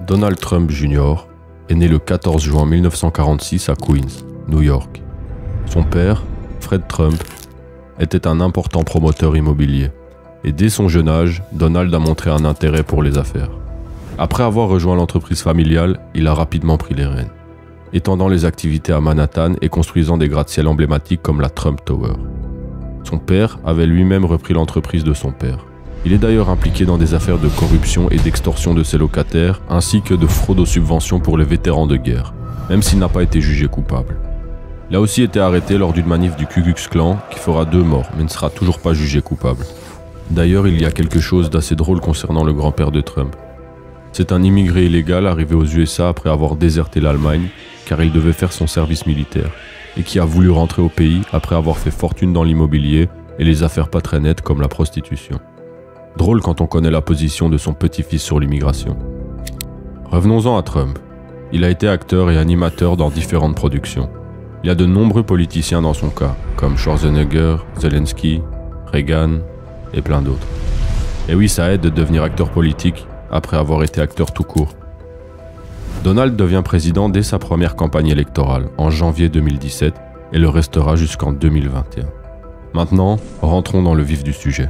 Donald Trump Jr. est né le 14 juin 1946 à Queens, New York. Son père, Fred Trump, était un important promoteur immobilier. Et dès son jeune âge, Donald a montré un intérêt pour les affaires. Après avoir rejoint l'entreprise familiale, il a rapidement pris les rênes, étendant les activités à Manhattan et construisant des gratte-ciel emblématiques comme la Trump Tower. Son père avait lui-même repris l'entreprise de son père. Il est d'ailleurs impliqué dans des affaires de corruption et d'extorsion de ses locataires, ainsi que de fraude aux subventions pour les vétérans de guerre, même s'il n'a pas été jugé coupable. Il a aussi été arrêté lors d'une manif du Ku Klux Klan qui fera 2 morts, mais ne sera toujours pas jugé coupable. D'ailleurs, il y a quelque chose d'assez drôle concernant le grand-père de Trump. C'est un immigré illégal arrivé aux USA après avoir déserté l'Allemagne, car il devait faire son service militaire, et qui a voulu rentrer au pays après avoir fait fortune dans l'immobilier et les affaires pas très nettes comme la prostitution. Drôle quand on connaît la position de son petit-fils sur l'immigration. Revenons-en à Trump. Il a été acteur et animateur dans différentes productions. Il y a de nombreux politiciens dans son cas, comme Schwarzenegger, Zelensky, Reagan et plein d'autres. Et oui, ça aide de devenir acteur politique après avoir été acteur tout court. Donald devient président dès sa première campagne électorale, en janvier 2017, et le restera jusqu'en 2021. Maintenant, rentrons dans le vif du sujet.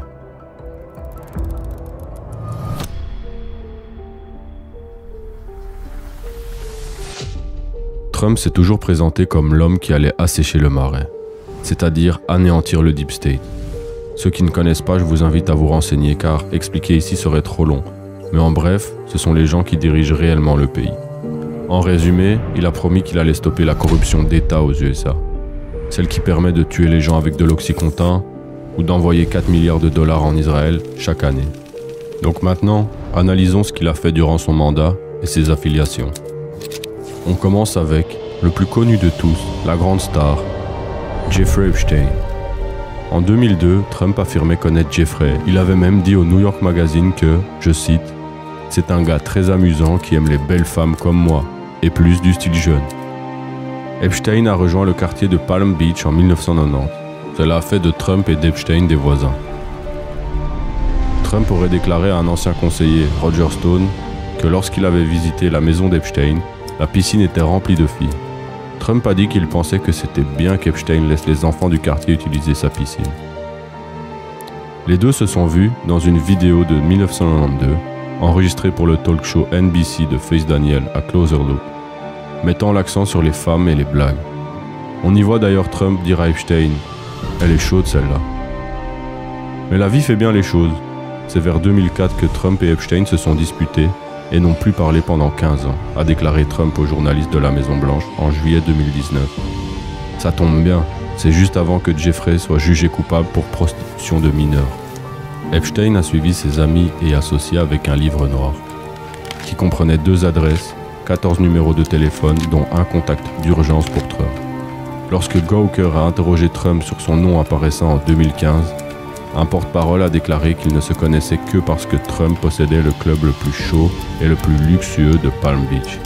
Trump s'est toujours présenté comme l'homme qui allait assécher le marais, c'est-à-dire anéantir le Deep State. Ceux qui ne connaissent pas, je vous invite à vous renseigner car expliquer ici serait trop long. Mais en bref, ce sont les gens qui dirigent réellement le pays. En résumé, il a promis qu'il allait stopper la corruption d'État aux USA. Celle qui permet de tuer les gens avec de l'Oxycontin ou d'envoyer 4 milliards de dollars en Israël chaque année. Donc maintenant, analysons ce qu'il a fait durant son mandat et ses affiliations. On commence avec le plus connu de tous, la grande star, Jeffrey Epstein. En 2002, Trump affirmait connaître Jeffrey. Il avait même dit au New York Magazine que, je cite, « C'est un gars très amusant qui aime les belles femmes comme moi, et plus du style jeune. » Epstein a rejoint le quartier de Palm Beach en 1990. Cela a fait de Trump et d'Epstein des voisins. Trump aurait déclaré à un ancien conseiller, Roger Stone, que lorsqu'il avait visité la maison d'Epstein, la piscine était remplie de filles. Trump a dit qu'il pensait que c'était bien qu'Epstein laisse les enfants du quartier utiliser sa piscine. Les deux se sont vus dans une vidéo de 1992, enregistrée pour le talk show NBC de Face Daniel à Closer Look, mettant l'accent sur les femmes et les blagues. On y voit d'ailleurs Trump dire à Epstein « Elle est chaude celle-là ». Mais la vie fait bien les choses. C'est vers 2004 que Trump et Epstein se sont disputés et n'ont plus parlé pendant 15 ans, a déclaré Trump aux journalistes de la Maison-Blanche en juillet 2019. Ça tombe bien, c'est juste avant que Jeffrey soit jugé coupable pour prostitution de mineurs. Epstein a suivi ses amis et associés avec un livre noir, qui comprenait 2 adresses, 14 numéros de téléphone, dont un contact d'urgence pour Trump. Lorsque Gawker a interrogé Trump sur son nom apparaissant en 2015, un porte-parole a déclaré qu'il ne se connaissait que parce que Trump possédait le club le plus chaud et le plus luxueux de Palm Beach.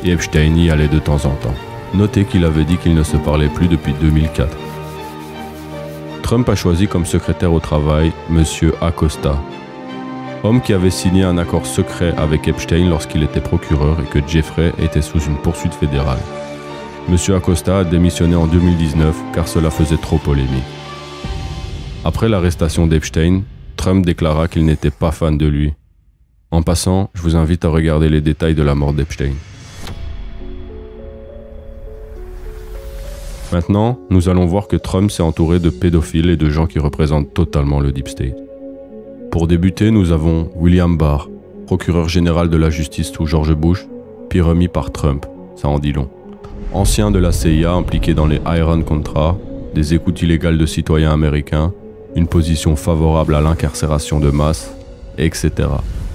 Et Epstein y allait de temps en temps. Notez qu'il avait dit qu'ils ne se parlaient plus depuis 2004. Trump a choisi comme secrétaire au travail M. Acosta, homme qui avait signé un accord secret avec Epstein lorsqu'il était procureur et que Jeffrey était sous une poursuite fédérale. M. Acosta a démissionné en 2019 car cela faisait trop polémique. Après l'arrestation d'Epstein, Trump déclara qu'il n'était pas fan de lui. En passant, je vous invite à regarder les détails de la mort d'Epstein. Maintenant, nous allons voir que Trump s'est entouré de pédophiles et de gens qui représentent totalement le Deep State. Pour débuter, nous avons William Barr, procureur général de la justice sous George Bush, puis remis par Trump, ça en dit long. Ancien de la CIA impliqué dans les Iran-Contra, des écoutes illégales de citoyens américains, une position favorable à l'incarcération de masse, etc.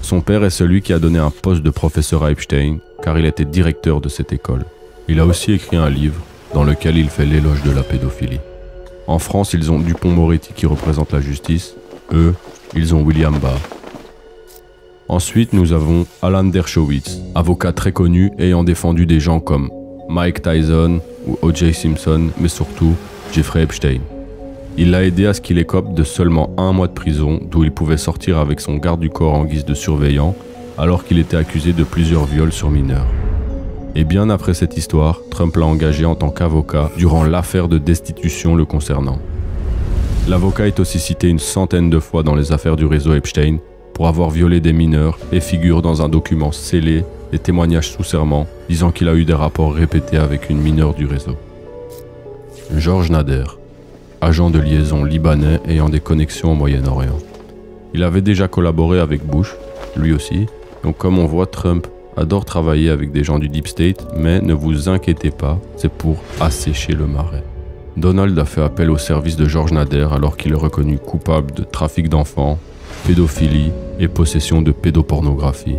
Son père est celui qui a donné un poste de professeur à Epstein, car il était directeur de cette école. Il a aussi écrit un livre dans lequel il fait l'éloge de la pédophilie. En France, ils ont Dupond-Moretti qui représente la justice. Eux, ils ont William Barr. Ensuite, nous avons Alan Dershowitz, avocat très connu ayant défendu des gens comme Mike Tyson ou O.J. Simpson, mais surtout Jeffrey Epstein. Il l'a aidé à ce qu'il écope de seulement 1 mois de prison, d'où il pouvait sortir avec son garde du corps en guise de surveillant, alors qu'il était accusé de plusieurs viols sur mineurs. Et bien après cette histoire, Trump l'a engagé en tant qu'avocat durant l'affaire de destitution le concernant. L'avocat est aussi cité une centaine de fois dans les affaires du réseau Epstein pour avoir violé des mineurs et figure dans un document scellé des témoignages sous serment disant qu'il a eu des rapports répétés avec une mineure du réseau. George Nader, agent de liaison libanais ayant des connexions au Moyen-Orient. Il avait déjà collaboré avec Bush, lui aussi, donc comme on voit, Trump adore travailler avec des gens du Deep State, mais ne vous inquiétez pas, c'est pour assécher le marais. Donald a fait appel au service de George Nader alors qu'il est reconnu coupable de trafic d'enfants, pédophilie et possession de pédopornographie.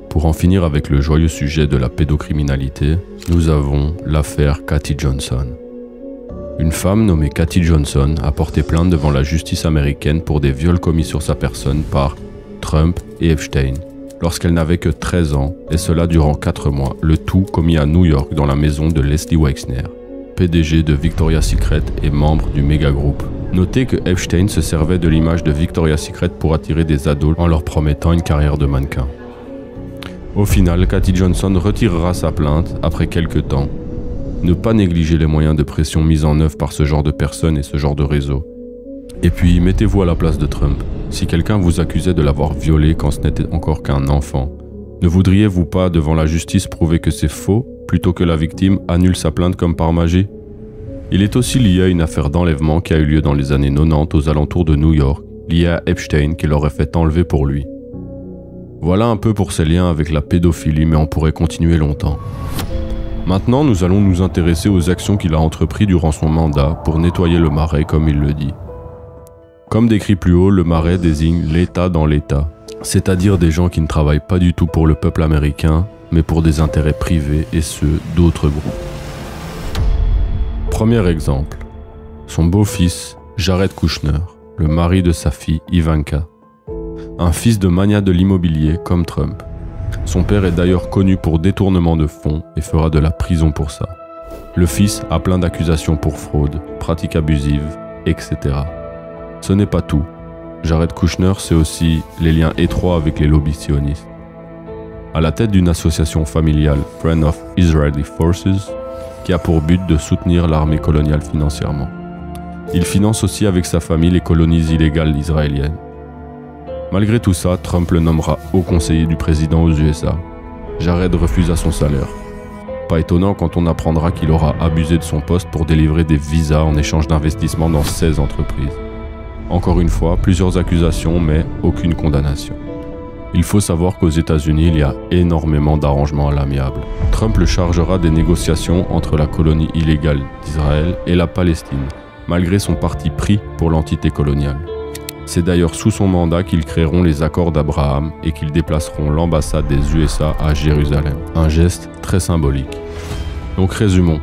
Pour en finir avec le joyeux sujet de la pédocriminalité, nous avons l'affaire Cathy Johnson. Une femme nommée Cathy Johnson a porté plainte devant la justice américaine pour des viols commis sur sa personne par Trump et Epstein, lorsqu'elle n'avait que 13 ans, et cela durant 4 mois, le tout commis à New York dans la maison de Leslie Wexner, PDG de Victoria's Secret et membre du méga-groupe. Notez que Epstein se servait de l'image de Victoria's Secret pour attirer des ados en leur promettant une carrière de mannequin. Au final, Cathy Johnson retirera sa plainte après quelques temps. Ne pas négliger les moyens de pression mis en œuvre par ce genre de personnes et ce genre de réseau. Et puis, mettez-vous à la place de Trump. Si quelqu'un vous accusait de l'avoir violé quand ce n'était encore qu'un enfant, ne voudriez-vous pas, devant la justice, prouver que c'est faux, plutôt que la victime annule sa plainte comme par magie? Il est aussi lié à une affaire d'enlèvement qui a eu lieu dans les années 90 aux alentours de New York, liée à Epstein qui l'aurait fait enlever pour lui. Voilà un peu pour ses liens avec la pédophilie, mais on pourrait continuer longtemps. Maintenant, nous allons nous intéresser aux actions qu'il a entreprises durant son mandat pour nettoyer le marais, comme il le dit. Comme décrit plus haut, le marais désigne l'État dans l'État, c'est-à-dire des gens qui ne travaillent pas du tout pour le peuple américain, mais pour des intérêts privés et ceux d'autres groupes. Premier exemple, son beau-fils, Jared Kushner, le mari de sa fille Ivanka. Un fils de magnat de l'immobilier comme Trump. Son père est d'ailleurs connu pour détournement de fonds et fera de la prison pour ça. Le fils a plein d'accusations pour fraude, pratiques abusives, etc. Ce n'est pas tout. Jared Kushner, c'est aussi les liens étroits avec les lobbies sionistes. À la tête d'une association familiale, Friends of Israeli Forces, qui a pour but de soutenir l'armée coloniale financièrement. Il finance aussi avec sa famille les colonies illégales israéliennes. Malgré tout ça, Trump le nommera haut conseiller du président aux USA. Jared refusa son salaire. Pas étonnant quand on apprendra qu'il aura abusé de son poste pour délivrer des visas en échange d'investissements dans 16 entreprises. Encore une fois, plusieurs accusations, mais aucune condamnation. Il faut savoir qu'aux États-Unis, il y a énormément d'arrangements à l'amiable. Trump le chargera des négociations entre la colonie illégale d'Israël et la Palestine, malgré son parti pris pour l'entité coloniale. C'est d'ailleurs sous son mandat qu'ils créeront les accords d'Abraham et qu'ils déplaceront l'ambassade des USA à Jérusalem. Un geste très symbolique. Donc résumons.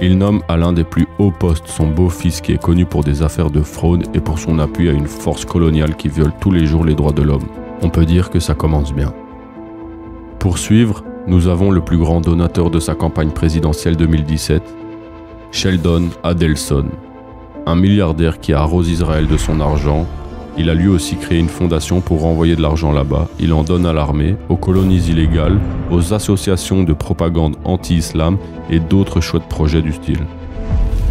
Il nomme à l'un des plus hauts postes son beau-fils qui est connu pour des affaires de fraude et pour son appui à une force coloniale qui viole tous les jours les droits de l'homme. On peut dire que ça commence bien. Pour suivre, nous avons le plus grand donateur de sa campagne présidentielle 2017, Sheldon Adelson, un milliardaire qui arrose Israël de son argent. Il a lui aussi créé une fondation pour renvoyer de l'argent là-bas. Il en donne à l'armée, aux colonies illégales, aux associations de propagande anti-islam et d'autres chouettes projets du style.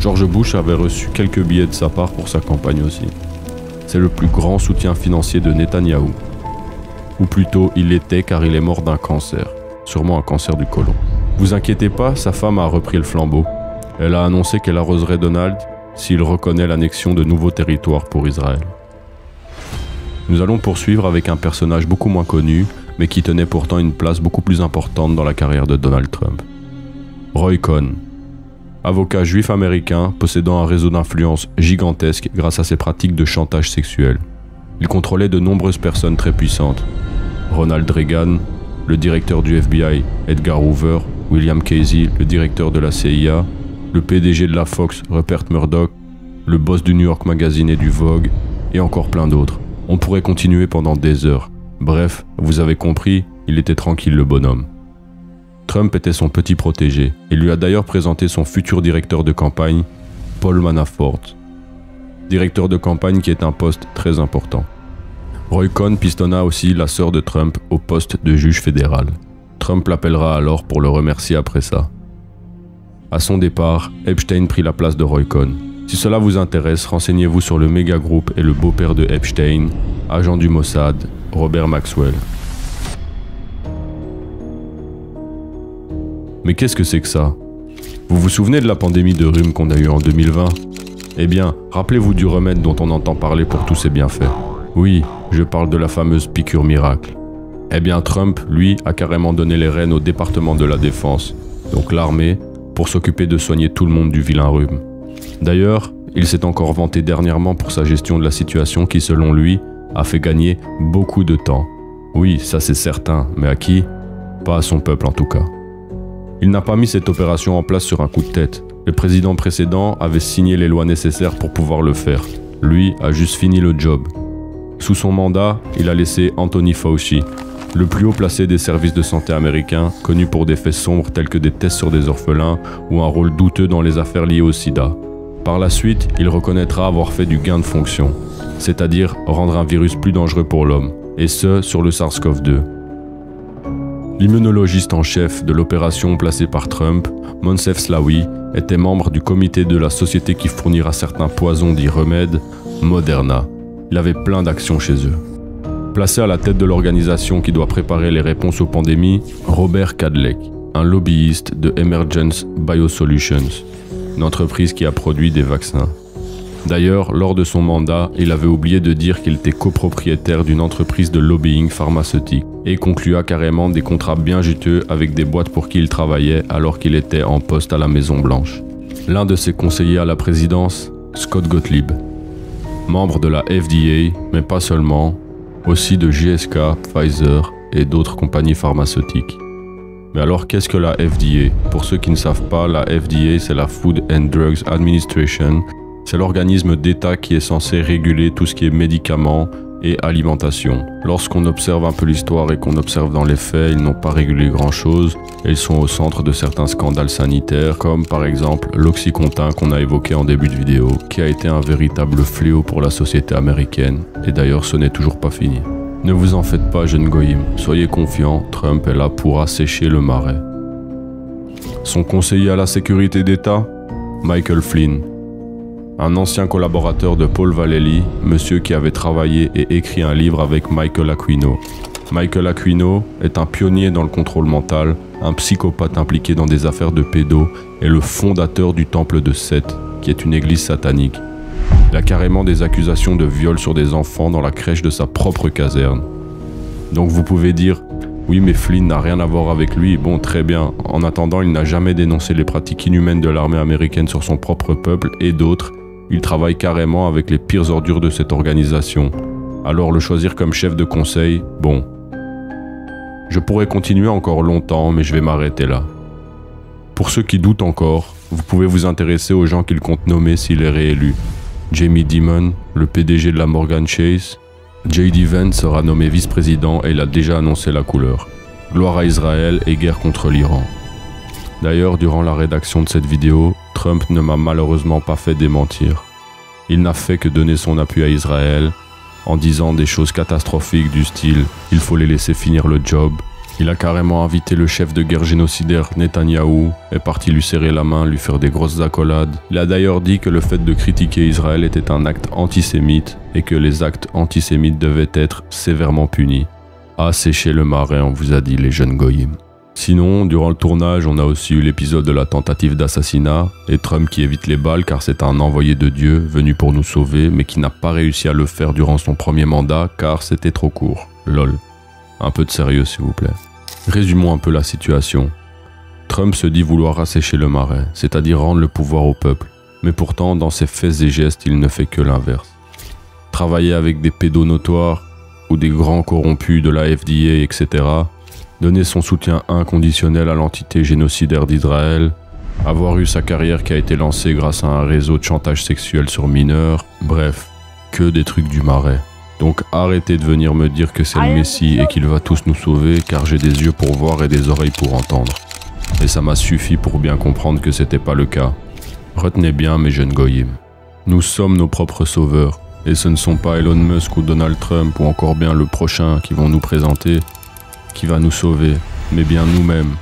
George Bush avait reçu quelques billets de sa part pour sa campagne aussi. C'est le plus grand soutien financier de Netanyahou. Ou plutôt, il l'était car il est mort d'un cancer, sûrement un cancer du côlon. Vous inquiétez pas, sa femme a repris le flambeau. Elle a annoncé qu'elle arroserait Donald s'il reconnaît l'annexion de nouveaux territoires pour Israël. Nous allons poursuivre avec un personnage beaucoup moins connu, mais qui tenait pourtant une place beaucoup plus importante dans la carrière de Donald Trump. Roy Cohn, avocat juif américain possédant un réseau d'influence gigantesque grâce à ses pratiques de chantage sexuel. Il contrôlait de nombreuses personnes très puissantes. Ronald Reagan, le directeur du FBI, Edgar Hoover, William Casey, le directeur de la CIA, le PDG de la Fox, Rupert Murdoch, le boss du New York Magazine et du Vogue, et encore plein d'autres. On pourrait continuer pendant des heures. Bref, vous avez compris, il était tranquille le bonhomme. Trump était son petit protégé, et lui a d'ailleurs présenté son futur directeur de campagne, Paul Manafort. Directeur de campagne qui est un poste très important. Roy Cohn pistonna aussi la sœur de Trump au poste de juge fédéral. Trump l'appellera alors pour le remercier après ça. À son départ, Epstein prit la place de Roy Cohn. Si cela vous intéresse, renseignez-vous sur le méga groupe et le beau-père de Epstein, agent du Mossad, Robert Maxwell. Mais qu'est-ce que c'est que ça? Vous vous souvenez de la pandémie de rhume qu'on a eue en 2020? Eh bien, rappelez-vous du remède dont on entend parler pour tous ses bienfaits. Oui, je parle de la fameuse piqûre miracle. Eh bien, Trump, lui, a carrément donné les rênes au département de la Défense, donc l'armée, pour s'occuper de soigner tout le monde du vilain rhume. D'ailleurs, il s'est encore vanté dernièrement pour sa gestion de la situation qui, selon lui, a fait gagner beaucoup de temps. Oui, ça c'est certain, mais à qui? Pas à son peuple en tout cas. Il n'a pas mis cette opération en place sur un coup de tête. Le président précédent avait signé les lois nécessaires pour pouvoir le faire. Lui a juste fini le job. Sous son mandat, il a laissé Anthony Fauci, le plus haut placé des services de santé américains, connu pour des faits sombres tels que des tests sur des orphelins ou un rôle douteux dans les affaires liées au sida. Par la suite, il reconnaîtra avoir fait du gain de fonction, c'est-à-dire rendre un virus plus dangereux pour l'homme, et ce, sur le SARS-CoV-2. L'immunologiste en chef de l'opération placée par Trump, Moncef Slaoui, était membre du comité de la société qui fournira certains poisons dits remèdes, Moderna. Il avait plein d'actions chez eux. Placé à la tête de l'organisation qui doit préparer les réponses aux pandémies, Robert Kadlec, un lobbyiste de Emergence Biosolutions, une entreprise qui a produit des vaccins. D'ailleurs, lors de son mandat, il avait oublié de dire qu'il était copropriétaire d'une entreprise de lobbying pharmaceutique et conclua carrément des contrats bien juteux avec des boîtes pour qui il travaillait alors qu'il était en poste à la Maison-Blanche. L'un de ses conseillers à la présidence, Scott Gottlieb, membre de la FDA, mais pas seulement, aussi de GSK, Pfizer et d'autres compagnies pharmaceutiques. Mais alors qu'est-ce que la FDA? Pour ceux qui ne savent pas, la FDA c'est la Food and Drugs Administration. C'est l'organisme d'État qui est censé réguler tout ce qui est médicaments et alimentation. Lorsqu'on observe un peu l'histoire et qu'on observe dans les faits, ils n'ont pas régulé grand-chose et ils sont au centre de certains scandales sanitaires, comme par exemple l'Oxycontin qu'on a évoqué en début de vidéo, qui a été un véritable fléau pour la société américaine. Et d'ailleurs, ce n'est toujours pas fini. Ne vous en faites pas, jeune goïm. Soyez confiants, Trump est là pour assécher le marais. Son conseiller à la sécurité d'État, Michael Flynn. Un ancien collaborateur de Paul Vallely, monsieur qui avait travaillé et écrit un livre avec Michael Aquino. Michael Aquino est un pionnier dans le contrôle mental, un psychopathe impliqué dans des affaires de pédos et le fondateur du temple de Seth, qui est une église satanique. Il a carrément des accusations de viol sur des enfants dans la crèche de sa propre caserne. Donc vous pouvez dire, oui mais Flynn n'a rien à voir avec lui, bon très bien, en attendant il n'a jamais dénoncé les pratiques inhumaines de l'armée américaine sur son propre peuple et d'autres. Il travaille carrément avec les pires ordures de cette organisation. Alors le choisir comme chef de conseil, bon. Je pourrais continuer encore longtemps, mais je vais m'arrêter là. Pour ceux qui doutent encore, vous pouvez vous intéresser aux gens qu'il compte nommer s'il est réélu. Jamie Dimon, le PDG de la Morgan Chase. J.D. Vance sera nommé vice-président et il a déjà annoncé la couleur. Gloire à Israël et guerre contre l'Iran. D'ailleurs, durant la rédaction de cette vidéo, Trump ne m'a malheureusement pas fait démentir. Il n'a fait que donner son appui à Israël, en disant des choses catastrophiques du style « il faut les laisser finir le job ». Il a carrément invité le chef de guerre génocidaire Netanyahou, est parti lui serrer la main, lui faire des grosses accolades. Il a d'ailleurs dit que le fait de critiquer Israël était un acte antisémite et que les actes antisémites devaient être sévèrement punis. Asséchez le marais, on vous a dit les jeunes goyim. Sinon, durant le tournage, on a aussi eu l'épisode de la tentative d'assassinat et Trump qui évite les balles car c'est un envoyé de Dieu venu pour nous sauver mais qui n'a pas réussi à le faire durant son premier mandat car c'était trop court. Lol. Un peu de sérieux s'il vous plaît. Résumons un peu la situation. Trump se dit vouloir assécher le marais, c'est-à-dire rendre le pouvoir au peuple. Mais pourtant, dans ses faits et gestes, il ne fait que l'inverse. Travailler avec des pédos notoires ou des grands corrompus de la FDA, etc. Donner son soutien inconditionnel à l'entité génocidaire d'Israël, avoir eu sa carrière qui a été lancée grâce à un réseau de chantage sexuel sur mineurs, bref, que des trucs du marais. Donc arrêtez de venir me dire que c'est le Messie et qu'il va tous nous sauver car j'ai des yeux pour voir et des oreilles pour entendre. Et ça m'a suffi pour bien comprendre que c'était pas le cas. Retenez bien mes jeunes goyim. Nous sommes nos propres sauveurs. Et ce ne sont pas Elon Musk ou Donald Trump ou encore bien le prochain qui vont nous présenter, qui va nous sauver, mais bien nous-mêmes.